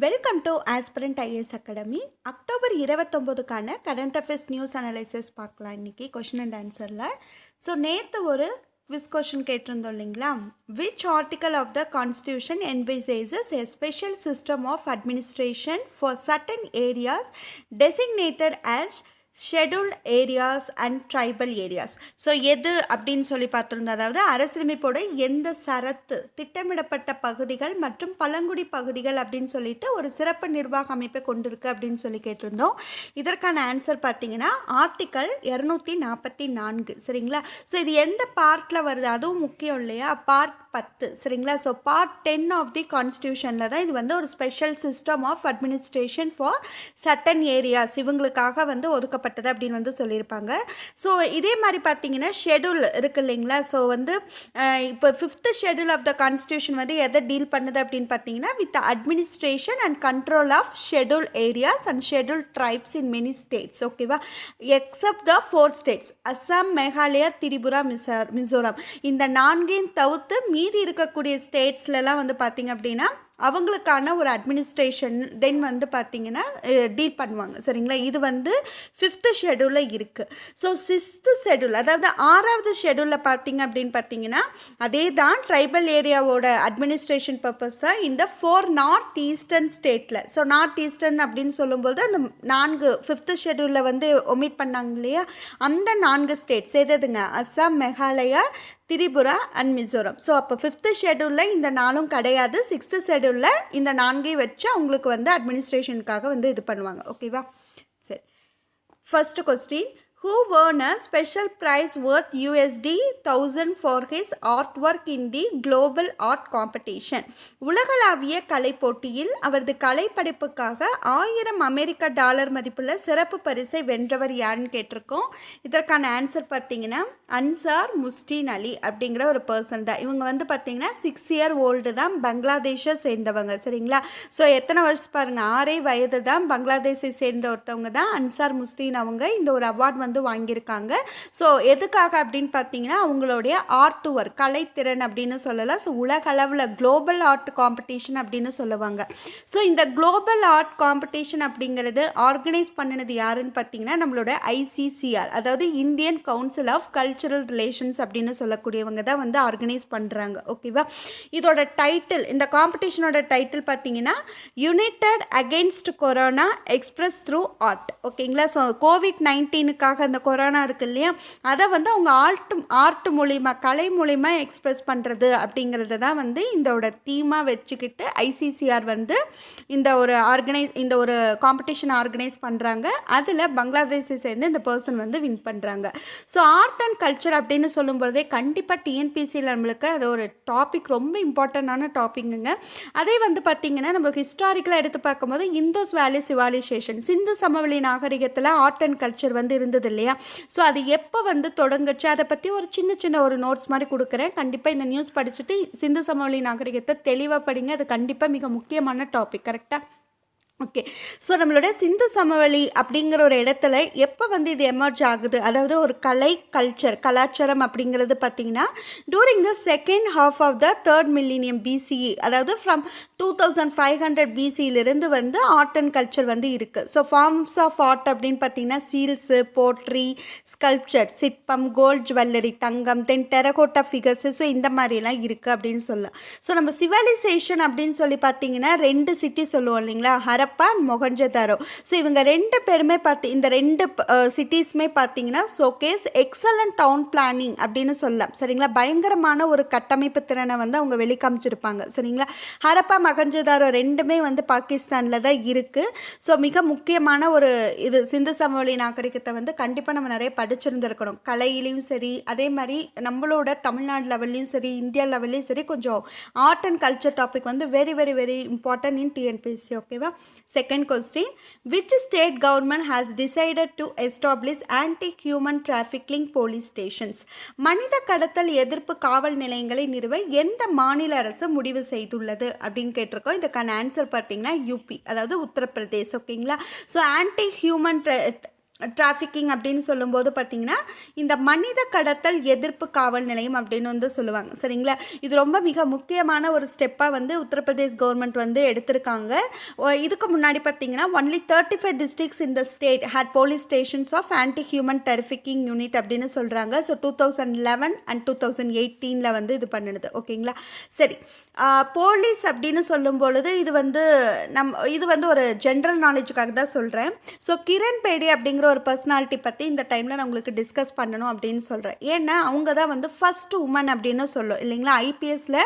Welcome to Aspirant IAS Academy. October 29க்கான current affairs news analysis பார்க்கலாம். இன்றைக்கி question and ஆன்சரில். So நேற்று ஒரு குவிஸ் கொஷின் கேட்டிருந்தோம் இல்லைங்களா? Which article of the constitution envisages a special system of administration for certain areas designated as scheduled areas and tribal areas. So எது அப்படின்னு சொல்லி பார்த்துருந்தோம். அதாவது அரசியலமைப்போட எந்த சரத்து திட்டமிடப்பட்ட பகுதிகள் மற்றும் பழங்குடி பகுதிகள் அப்படின்னு சொல்லிட்டு ஒரு சிறப்பு நிர்வாக அமைப்பை கொண்டிருக்கு அப்படின்னு சொல்லி கேட்டிருந்தோம். இதற்கான ஆன்சர் பார்த்தீங்கன்னா ஆர்டிக்கல் 244. சரிங்களா? ஸோ இது எந்த பார்ட்டில் வருது அதுவும் முக்கியம் இல்லையா? பார்ட் 10. சரிங்களா? ஸோ பார்ட் 10 ஆஃப் தி கான்ஸ்டியூஷனில் தான் இது வந்து ஒரு special system of administration for certain areas இவங்களுக்காக வந்து ஒதுக்கப்பட்டது அப்படின்னு வந்து சொல்லியிருப்பாங்க. ஸோ இதே மாதிரி பார்த்தீங்கன்னா ஷெட்யூல் இருக்குது இல்லைங்களா? ஸோ வந்து இப்போ 5th schedule of the constitution வந்து எதை டீல் பண்ணுது அப்படின்னு பார்த்தீங்கன்னா with administration and control of schedule areas and schedule tribes in many states. ஓகேவா? Except the 4 states Assam, Meghalaya, Tripura, Mizoram. இந்த 4ஐயும் தவிர்த்து மீதி இருக்கக்கூடிய ஸ்டேட்ஸ்லலாம் வந்து பார்த்திங்க அப்படின்னா அவங்களுக்கான ஒரு அட்மினிஸ்ட்ரேஷன் தென் வந்து பார்த்திங்கன்னா டீல் பண்ணுவாங்க. சரிங்களா? இது வந்து 5th ஷெட்யூலில் இருக்குது. ஸோ 6th ஷெட்யூல் அதாவது 6வது ஷெட்யூலில் பார்த்திங்க அப்படின்னு பார்த்தீங்கன்னா அதே தான் ட்ரைபல் ஏரியாவோட அட்மினிஸ்ட்ரேஷன் பர்பஸ் தான் இந்த 4 நார்த் ஈஸ்டர்ன் ஸ்டேட்டில். ஸோ நார்த் ஈஸ்டர்ன் அப்படின்னு சொல்லும்போது அந்த 4 5th ஷெட்யூலில் வந்து ஒமிட் பண்ணாங்க இல்லையா? அந்த 4 ஸ்டேட்ஸ் எதுங்க? அஸ்ஸாம், மேகாலயா, திரிபுரா அண்ட் மிசோரம். ஸோ அப்போ 5th ஷெட்யூலில் இந்த 4ம் கிடையாது. 6th ஷெட்யூலில் இந்த 4ஐயும் வச்சு அவங்களுக்கு வந்து அட்மினிஸ்ட்ரேஷனுக்காக வந்து இது பண்ணுவாங்க. ஓகேவா? சரி, first question. Who won a special prize worth $1000 for his artwork in the Global Art Competition? உலகளாவிய கலை போட்டியில் அவரது கலைப்படைப்புக்காக $1000 மதிப்புள்ள சிறப்பு பரிசை வென்றவர் யாருன்னு கேட்டிருக்கோம். இதற்கான ஆன்சர் பார்த்தீங்கன்னா அன்சார் முஸ்டீன் அலி அப்படிங்கிற ஒரு பர்சன் தான். இவங்க வந்து பார்த்தீங்கன்னா 6 year old தான், பங்களாதேஷை சேர்ந்தவங்க. சரிங்களா? ஸோ எத்தனை வருஷம் பாருங்கள், 6 வயது தான், பங்களாதேஷை சேர்ந்த ஒருத்தவங்க தான் அன்சார் முஸ்டீன். அவங்க இந்த ஒரு அவார்ட் வந்து வாங்கியிருக்காங்க. ஸோ எதுக்காக அப்படின்னு பார்த்தீங்கன்னா அவங்களுடைய ஆர்ட் ஒர்க், கலைத்திறன் அப்படின்னு சொல்லலாம். ஸோ உலக அளவில் குளோபல் ஆர்ட் காம்படிஷன் அப்படின்னு சொல்லுவாங்க. ஸோ இந்த குளோபல் ஆர்ட் காம்படிஷன் அப்படிங்கிறது ஆர்கனைஸ் பண்ணினது யாருன்னு பார்த்தீங்கன்னா நம்மளோட ICCR, அதாவது Indian council of cultural relations அப்படின்னு சொல்லக்கூடியவங்க தான் வந்து ஆர்கனைஸ் பண்ணுறாங்க. ஓகேவா? இதோட டைட்டில், இந்த காம்படிஷனோட டைட்டில் பார்த்தீங்கன்னா United against corona express through art. ஓகேங்களா? ஸோ COVID-19க்காக அந்த கொரோனா இருக்குது இல்லையா, அதை வந்து அவங்க ஆர்ட் மூலிமா, கலை மூலிமா எக்ஸ்பிரஸ் பண்ணுறது அப்படிங்கிறது தான் வந்து இதோட தீமாக வச்சுக்கிட்டு ICCR வந்து இந்த ஒரு காம்படிஷன் ஆர்கனைஸ் பண்ணுறாங்க. அதில் பங்களாதேஷை சேர்ந்து இந்த பர்சன் வந்து வின் பண்ணுறாங்க. ஸோ ஆர்ட் அண்ட் கல்ச்சர் அப்படின்னு சொல்லும்போதே கண்டிப்பாக TNPSCயில் நம்மளுக்கு அது ஒரு டாபிக், ரொம்ப இம்பார்ட்டண்டான டாப்பிக்குங்க. அதே வந்து பார்த்திங்கன்னா நம்மளுக்கு ஹிஸ்டாரிக்கலாக எடுத்து பார்க்கும்போது இந்தோஸ் வேலி சிவாலைசேஷன், சிந்து சமவெளி நாகரிகத்தில் ஆர்ட் அண்ட் கல்ச்சர் வந்து இருந்தது இல்லையா? ஸோ அது எப்போ வந்து தொடங்குச்சு அதை பற்றி ஒரு சின்ன ஒரு நோட்ஸ் மாதிரி கொடுக்குறேன். கண்டிப்பாக இந்த நியூஸ் படிச்சுட்டு சிந்து சமவெளி நாகரிகத்தை தெளிவாக படிங்க. அது கண்டிப்பாக மிக முக்கியமான டாபிக். கரெக்டாக? ஓகே. ஸோ நம்மளோட சிந்து சமவெளி அப்படிங்கிற ஒரு இடத்துல எப்போ வந்து இது எமர்ஜ் ஆகுது, அதாவது ஒரு கலாச்சாரம் அப்படிங்கிறது பார்த்திங்கன்னா during the second half of the 3rd millennium BCE, அதாவது ஃப்ரம் 2500 BCயிலிருந்து வந்து ஆர்ட் அண்ட் கல்ச்சர் வந்து இருக்குது. ஸோ ஃபார்ம்ஸ் ஆஃப் ஆர்ட் அப்படின்னு பார்த்திங்கன்னா சீல்ஸு, போட்ரி, ஸ்கல்ப்சர், சிற்பம், கோல்ட் ஜுவல்லரி, தங்கம், தென் டெரகோட்டா ஃபிகர்ஸு, ஸோ இந்த மாதிரிலாம் இருக்குது அப்படின்னு சொல்லலாம். ஸோ நம்ம சிவிலைசேஷன் அப்படின்னு சொல்லி பார்த்திங்கன்னா 2 சிட்டி சொல்லுவோம் இல்லைங்களா, ஹரப்பா அண்ட் மொஹஞ்சதாரோ. ஸோ இவங்க 2 பேருமே இந்த 2 சிட்டிஸுமே பார்த்தீங்கன்னா ஷோகேஸ் எக்ஸலண்ட் டவுன் பிளானிங் அப்படின்னு சொல்லலாம். சரிங்களா? பயங்கரமான ஒரு கட்டமைப்பு திறனை வந்து அவங்க வெளிக்காமிச்சிருப்பாங்க. சரிங்களா? ஹரப்பா, மொஹஞ்சதாரோ 2மே வந்து பாகிஸ்தானில் தான் இருக்குது. ஸோ மிக முக்கியமான ஒரு இது சிந்து சமவெளி நாகரிகத்தை வந்து கண்டிப்பாக நம்ம நிறைய படிச்சிருந்துருக்கணும். கலையிலையும் சரி, அதே மாதிரி நம்மளோட தமிழ்நாடு லெவல்லையும் சரி, இந்தியா லெவல்லையும் சரி, கொஞ்சம் ஆர்ட் அண்ட் கல்ச்சர் டாபிக் வந்து very very very important in TNPSC. ஓகேவா? Second question. Which state government has decided to establish anti-human trafficking police stations? மனித கடத்தல் எதிர்ப்பு காவல் நிலையங்களை நிறுவ எந்த மாநில அரசு முடிவு செய்துள்ளது அப்படின்னு கேட்டிருக்கோம். இதுக்கான ஆன்சர் பார்த்தீங்கன்னா UP, அதாவது உத்தரப்பிரதேஷ். ஓகேங்களா? ஸோ ஆன்டி ஹியூமன் டிராஃபிக்கிங் அப்படின்னு சொல்லும்போது பார்த்திங்கன்னா இந்த மனித கடத்தல் எதிர்ப்பு காவல் நிலையம் அப்படின்னு வந்து சொல்லுவாங்க. சரிங்களா, இது ரொம்ப மிக முக்கியமான ஒரு ஸ்டெப்பாக வந்து உத்தரப்பிரதேஷ் கவர்மெண்ட் வந்து எடுத்திருக்காங்க. இதுக்கு முன்னாடி பார்த்திங்கன்னா ஒன்லி 35 டிஸ்ட்ரிக்ஸ் இந்த state had police stations of anti human trafficking unit அப்படின்னு சொல்கிறாங்க. ஸோ 2011 அண்ட் 2018 வந்து இது பண்ணுது. ஓகேங்களா, சரி. போலீஸ் அப்படின்னு சொல்லும் பொழுது இது வந்து ஒரு ஜென்ரல் நாலேஜுக்காக தான் சொல்கிறேன். ஸோ கிரண் பேடி அப்படிங்கிற ஒரு பர்சனாலிட்டி பற்றி இந்த டைமில் நான் உங்களுக்கு டிஸ்கஸ் பண்ணணும் அப்படின்னு சொல்கிறேன். ஏன்னா அவங்க தான் வந்து ஃபர்ஸ்ட் உமன் அப்படின்னு சொல்லும் இல்லைங்களா, ஐபிஎஸ்ல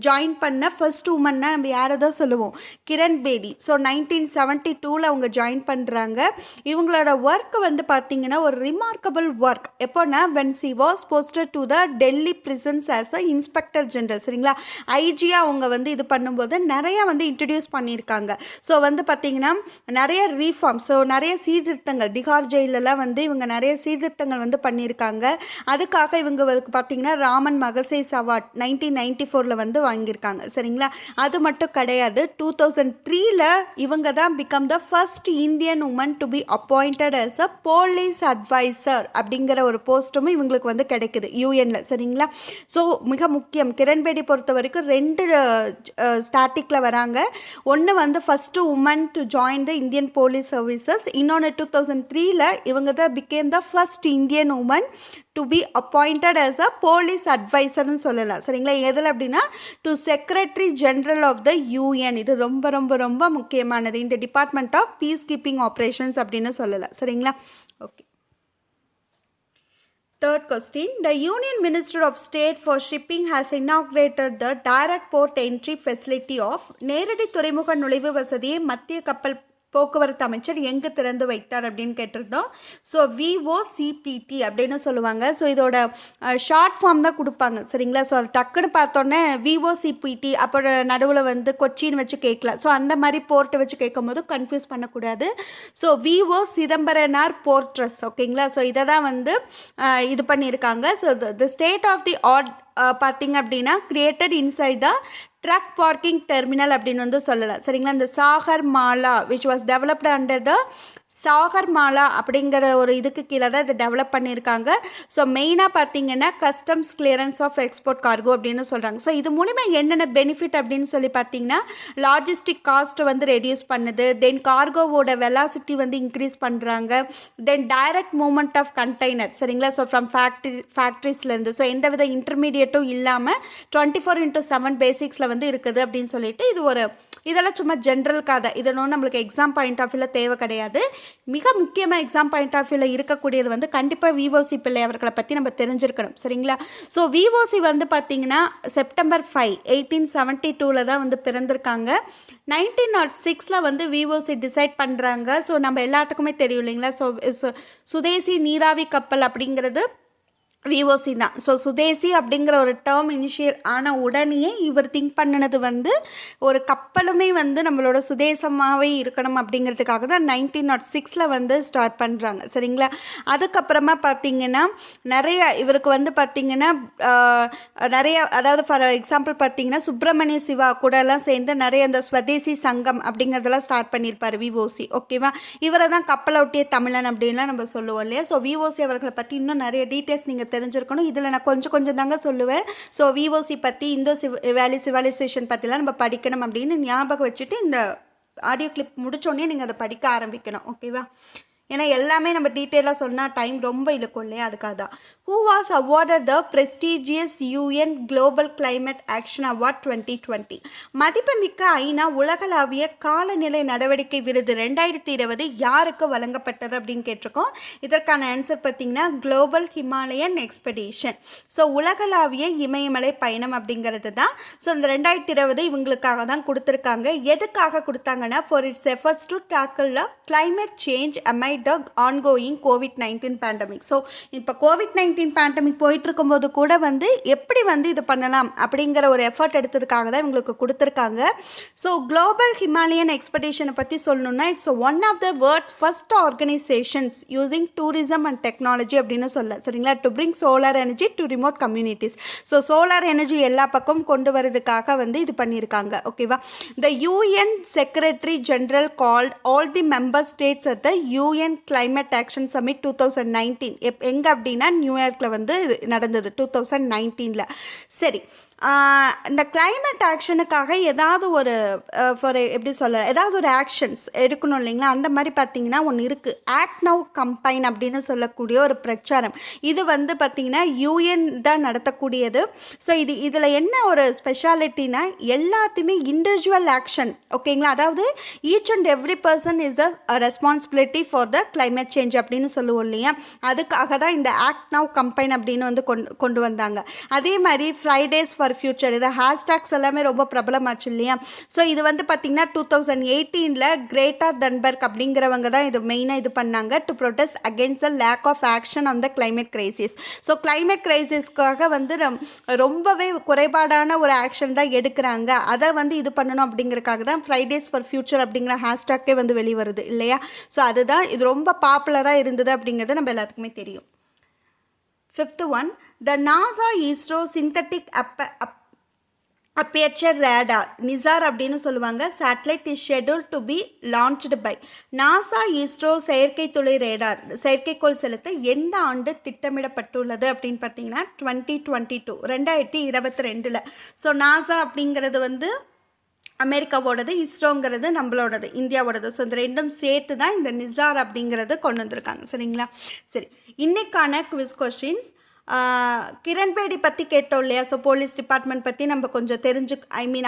ஜாயின் பண்ண ஃபர்ஸ்ட் உமன்னா நம்ம யாரை தான் சொல்லுவோம், கிரண் பேடி. ஸோ 1972 அவங்க ஜாயின் பண்ணுறாங்க. இவங்களோட ஒர்க் வந்து பார்த்திங்கன்னா ஒரு ரிமார்க்கபிள் ஒர்க். எப்போனா when C was posted to the Delhi prisons as a inspector general. சரிங்களா, ஐஜியாக அவங்க வந்து இது பண்ணும்போது நிறைய வந்து இன்ட்ரடியூஸ் பண்ணியிருக்காங்க. ஸோ வந்து பார்த்திங்கன்னா நிறைய ரீஃபார்ம், ஸோ நிறைய சீர்திருத்தங்கள் திகார் ஜெயிலெலாம் வந்து இவங்க நிறைய சீர்திருத்தங்கள் வந்து பண்ணியிருக்காங்க. அதுக்காக இவங்களுக்கு பார்த்திங்கன்னா ராமன் மகசேஸ் அவார்ட் 1994 வந்து வாங்கியிருக்காங்க. சரிங்களா, அது மட்டும் கிடையாது, 2003 இவங்க தான் become the first Indian woman to be appointed as a police adviser அப்படிங்கிற ஒரு போஸ்ட்டும் இவங்களுக்கு வந்து கிடைக்குது யூஎன்ல. சரிங்களா, ஸோ மிக முக்கியம். கிரண்பேடி பொறுத்த வரைக்கும் 2 ஸ்டாட்டிக்கில் வராங்க. ஒன்று வந்து first woman to join the Indian police services, இன்னொன்று 2003 இவங்க தான் became the first Indian woman to be appointed as a police அட்வைசர்னு சொல்லலாம். சரிங்களா, எதில் அப்படின்னா to secretary general of the UN. இது ரொம்ப ரொம்ப ரொம்ப முக்கியமானது, இந்த department of peacekeeping operations அப்படின்னு சொல்லலாம். சரிங்களா, okay. Third question, the Union Minister of State for Shipping has inaugurated the direct port entry facility of நேரடி துறைமுக நுழைவு வசதியை மத்திய கப்பல் போக்குவரத்து அமைச்சர் எங்கே திறந்து வைத்தார் அப்படின்னு கேட்டிருந்தோம். ஸோ VOCPT அப்படின்னு சொல்லுவாங்க. ஸோ இதோட ஷார்ட் ஃபார்ம் தான் கொடுப்பாங்க. சரிங்களா, ஸோ டக்குன்னு பார்த்தோன்னே VOCPT அப்போ நடுவில் வந்து கொச்சின்னு வச்சு கேட்கலாம். ஸோ அந்த மாதிரி போர்ட்டை வச்சு கேட்கும் போது கன்ஃபியூஸ் பண்ணக்கூடாது. So VO Chidambaranar port trust. ஓகேங்களா, ஸோ இதை தான் வந்து இது பண்ணியிருக்காங்க. So the state of the art பார்த்திங்க அப்படின்னா created inside the truck parking terminal அப்படின்னு வந்து சொல்லலாம். சரிங்களா, இந்த Sagar Mala which was developed under the Sagar Mala அப்படிங்கிற ஒரு இதுக்கு கீழே தான் இதை டெவலப் பண்ணியிருக்காங்க. ஸோ மெயினாக பார்த்தீங்கன்னா customs clearance of export cargo அப்படின்னு சொல்கிறாங்க. ஸோ இது மூலிமா என்னென்ன பெனிஃபிட் அப்படின்னு சொல்லி பார்த்தீங்கன்னா லாஜிஸ்டிக் காஸ்ட் வந்து ரெடியூஸ் பண்ணுது, தென் கார்கோவோட வெலாசிட்டி வந்து இன்க்ரீஸ் பண்ணுறாங்க, தென் டைரக்ட் மூவ்மெண்ட் ஆஃப் கண்டெய்னர். சரிங்களா, ஸோ ஃப்ரம் ஃபேக்ட்ரிஸ்லேருந்து ஸோ எந்த வித இன்டர்மீடியட்டும் இல்லாமல் 24/7 பேசிக்ஸில் வந்து இருக்குது அப்படின்னு சொல்லிட்டு இதெல்லாம் சும்மா ஜென்ரலுக்காக தான். இதனும் நம்மளுக்கு எக்ஸாம் பாயிண்ட் ஆஃப் வியூவில் தேவை கிடையாது. மிக முக்கியமாக எக்ஸாம் பாயிண்ட் ஆஃப் வியூவில் இருக்கக்கூடியது வந்து கண்டிப்பாக VOC பிள்ளை அவர்களை பற்றி நம்ம தெரிஞ்சிருக்கணும். சரிங்களா, ஸோ VOC வந்து பார்த்திங்கன்னா செப்டம்பர் 5, 1872 தான் வந்து பிறந்திருக்காங்க. 1906 வந்து VOC டிசைட் பண்ணுறாங்க. ஸோ நம்ம எல்லாத்துக்குமே தெரியும் இல்லைங்களா, ஸோ சுதேசி நீராவி கப்பல் அப்படிங்கிறது VOC தான். ஸோ சுதேசி அப்படிங்கிற ஒரு டேர்ம் இனிஷியல் ஆன உடனே இவர் திங்க் பண்ணினது வந்து ஒரு கப்பலுமே வந்து நம்மளோட சுதேசமாகவே இருக்கணும் அப்படிங்கிறதுக்காக தான் 1906 வந்து ஸ்டார்ட் பண்ணுறாங்க. சரிங்களா, அதுக்கப்புறமா பார்த்திங்கன்னா நிறைய இவருக்கு வந்து பார்த்திங்கன்னா நிறைய, அதாவது ஃபார் எக்ஸாம்பிள் பார்த்திங்கன்னா சுப்பிரமணிய சிவா கூடலாம் சேர்ந்து நிறைய அந்த ஸ்வதேசி சங்கம் அப்படிங்கிறதெல்லாம் ஸ்டார்ட் பண்ணியிருப்பார் VOC. ஓகேவா, இவரை தான் கப்பலை ஒட்டிய தமிழன் அப்படின்லாம் நம்ம சொல்லுவோம் இல்லையா. ஸோ VOC அவர்களை பற்றி இன்னும் நிறைய டீட்டெயில்ஸ் நீங்கள் தெரிஞ்சிருக்கணும். இதில் நான் கொஞ்சம் தாங்க சொல்லுவேன். ஸோ VOC பற்றி இந்தோ வேலி சிவிலைசேஷன் பற்றிலாம் நம்ம படிக்கணும் அப்படின்னு ஞாபகம் வச்சுட்டு இந்த ஆடியோ கிளிப் முடிச்சோடனே நீங்கள் அதை படிக்க ஆரம்பிக்கணும். ஓகேவா, ஏன்னா எல்லாமே நம்ம டீட்டெயிலாக சொன்னால் டைம் ரொம்ப இழுக்கும் இல்லையா, அதுக்காக தான். Who was awarded the prestigious UN global climate action award 2020? மதிப்புமிக்க ஐநா உலகளாவிய காலநிலை நடவடிக்கை விருது 2020 யாருக்கு வழங்கப்பட்டது அப்படின்னு கேட்டிருக்கோம். இதற்கான ஆன்சர் பார்த்திங்கன்னா குளோபல் ஹிமாலயன் எக்ஸ்பெடிஷன். ஸோ உலகளாவிய இமயமலை பயணம் அப்படிங்கிறது தான். ஸோ இந்த 2020 இவங்களுக்காக தான் கொடுத்துருக்காங்க. எதுக்காக கொடுத்தாங்கன்னா for it's efforts to tackle the climate change amide the ongoing COVID-19 pandemic. So இப்போ COVID-19 பேண்டமிக் போயிட்டு இருக்கும்போது கூட வந்து எப்படி வந்து இது பண்ணலாம் அப்படிங்கிற ஒரு எஃபர்ட் எடுத்ததுக்காக தான் இவங்களுக்கு கொடுத்துருக்காங்க. ஸோ குளோபல் ஹிமாலயன் எக்ஸ்பெடிஷனை பற்றி சொல்லணும்னா it's one of the world's first organisations using tourism and technology அப்படின்னு சொல்ல. சரிங்களா, to bring solar energy to remote communities. So solar energy எல்லா பக்கம் கொண்டு வரதுக்காக வந்து இது பண்ணியிருக்காங்க. ஓகேவா, the UN secretary general called all the member states at the UN UN climate action summit 2019 எங்கே அப்படின்னா நியூயார்க்கில் வந்து நடந்தது 2019. சரி, இந்த கிளைமேட் ஆக்ஷனுக்காக ஏதாவது ஒரு ஃபார் எப்படி சொல்ல ஏதாவது ஒரு ஆக்ஷன்ஸ் எடுக்கணும் இல்லைங்களா? அந்த மாதிரி பார்த்தீங்கன்னா ஒன்று இருக்குது, ஆக்ட் நவ் கம்பைன் அப்படின்னு சொல்லக்கூடிய ஒரு பிரச்சாரம். இது வந்து பார்த்திங்கன்னா யூஎன் தான் நடத்தக்கூடியது. ஸோ இதில் என்ன ஒரு ஸ்பெஷாலிட்டினா எல்லாத்தையுமே இண்டிவிஜுவல் ஆக்ஷன், ஓகேங்களா? அதாவது each and every person is the responsibility for the climate change அப்படின்னு சொல்லுவோம் இல்லையா? அதுக்காக தான் இந்த ஆக்ட் நவ் கம்பைன் அப்படின்னு வந்து கொண்டு வந்தாங்க. அதே மாதிரி ஃப்ரைடேஸ் ஃபார் ஃபியூச்சர், இதை ஹேஷ்டாக்ஸ் எல்லாமே ரொம்ப பிரபலமாச்சு இல்லையா? ஸோ இது வந்து பார்த்திங்கன்னா 2018 கிரேட்டா தன்பர்க் அப்படிங்கிறவங்க தான் இது மெயினாக இது பண்ணாங்க, to protest against the lack of action on the climate crisis. So climate கிரைசிஸ்க்காக வந்து ரொம்பவே குறைபாடான ஒரு ஆக்ஷன் தான் எடுக்கிறாங்க. அதை வந்து இது பண்ணணும் அப்படிங்கிறதுக்காக தான் ஃப்ரைடேஸ் ஃபார் ஃபியூச்சர் அப்படிங்கிற ஹேஷ்டாக்கே வந்து வெளிவருது இல்லையா? ஸோ அதுதான் இது ரொம்ப பாப்புலராக இருந்தது அப்படிங்கிறது நம்ம எல்லாத்துக்குமே தெரியும். 5th one, the NASA ISRO synthetic aperture radar NISAR அப்படின்னு சொல்லுவாங்க satellite is schedule to be launched by NASA ISRO செயற்கைத்துளை ரேடார் செயற்கைக்கோள் செலுத்த எந்த ஆண்டு திட்டமிடப்பட்டுள்ளது அப்படின்னு பார்த்தீங்கன்னா 2022 ஸோ நாசா அப்படிங்கிறது வந்து அமெரிக்காவோடது, இஸ்ரோங்கிறது நம்மளோடது இந்தியாவோடது. ஸோ இந்த ரெண்டும் சேர்த்து தான் இந்த நிசார் அப்படிங்கிறது கொண்டு வந்திருக்காங்க. சரிங்களா? சரி, இன்றைக்கான குவிஸ் கொஷின்ஸ். கிரண்பேடி பற்றி கேட்டோம் இல்லையா? ஸோ போலீஸ் டிபார்ட்மெண்ட் பற்றி நம்ம கொஞ்சம்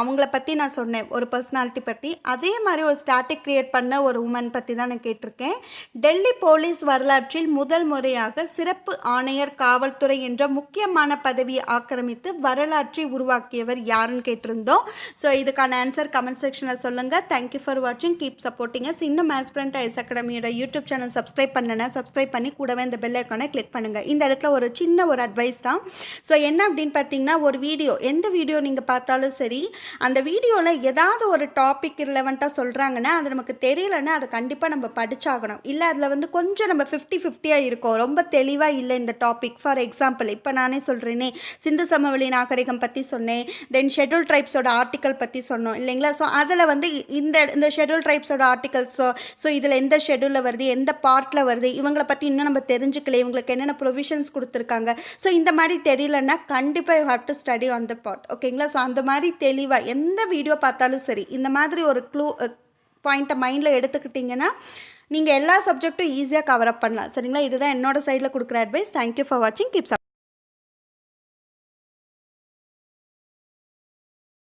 அவங்கள பற்றி நான் சொன்னேன், ஒரு பர்சனாலிட்டி பற்றி. அதே மாதிரி ஒரு ஸ்டாட்டிக் க்ரியேட் பண்ண ஒரு உமன் பற்றி தான் நான் கேட்டிருக்கேன். டெல்லி போலீஸ் வரலாற்றில் முதல் முறையாக சிறப்பு ஆணையர் காவல்துறை என்ற முக்கியமான பதவியை ஆக்கிரமித்து வரலாற்றை உருவாக்கியவர் யாருன்னு கேட்டிருந்தோம். ஸோ இதுக்கான ஆன்சர் கமெண்ட் செக்ஷனில் சொல்லுங்கள். தேங்க்யூ ஃபார் வாட்சிங், கீப் சப்போர்ட்டிங் அஸ். இன்னும் ஆஸ்பிரண்ட் ஐஎஸ் அகாடமியோட யூடியூப் சேனல் சப்ஸ்கிரைப் பண்ணலைன்னா சப்ஸ்கிரைப் பண்ணி கூடவே இந்த பெல் ஐக்கானை கிளிக் பண்ணுங்கள். இந்த இடத்துல ஒரு சின்ன ஒரு அட்வைஸ் தான். ஸோ என்ன அப்படின்னு பார்த்தீங்கன்னா, ஒரு வீடியோ எந்த வீடியோ நீங்கள் பார்த்தாலும் சரி, அந்த வீடியோவில் ஏதாவது ஒரு டாபிக் ரிலவெண்ட்டாக சொல்கிறாங்கன்னா அது நமக்கு தெரியலைன்னா அதை கண்டிப்பாக நம்ம படித்தாகணும். இல்லை அதில் வந்து கொஞ்சம் நம்ம 50-50 இருக்கும், ரொம்ப தெளிவாக இல்லை இந்த டாபிக். ஃபார் எக்ஸாம்பிள் இப்போ நானே சொல்கிறேனே, சிந்து சமவெளி நாகரிகம் பற்றி சொன்னேன், தென் ஷெட்யூல் ட்ரைப்ஸோட ஆர்டிக்கல் பற்றி சொன்னோம் இல்லைங்களா? ஸோ அதில் வந்து இந்த ஷெட்யூல் ட்ரைப்ஸோட ஆர்டிகல்ஸோ ஸோ இதில் எந்த ஷெட்யூலில் வருது, எந்த பார்ட்டில் வருது, இவங்களை பற்றி இன்னும் நம்ம தெரிஞ்சுக்கல, இவங்களுக்கு என்னென்ன ப்ரொவிஷன்ஸ் கொடுத்துருக்காங்க. ஸோ இந்த மாதிரி தெரியலன்னா கண்டிப்பாக you have to study on the part, ஓகேங்களா? ஸோ அந்த மாதிரி தெளிவாக எந்த வீடியோ பார்த்தாலும் சரி இந்த மாதிரி ஒரு பாயிண்ட்டை மைண்டில் எடுத்துக்கிட்டிங்கன்னா நீங்கள் எல்லா சப்ஜெக்ட்டும் ஈஸியாக கவர் அப் பண்ணலாம். சரிங்களா? இதுதான் என்னோட சைடில் கொடுக்குற அட்வைஸ். தேங்க்யூ ஃபார் வாட்சிங், கீப்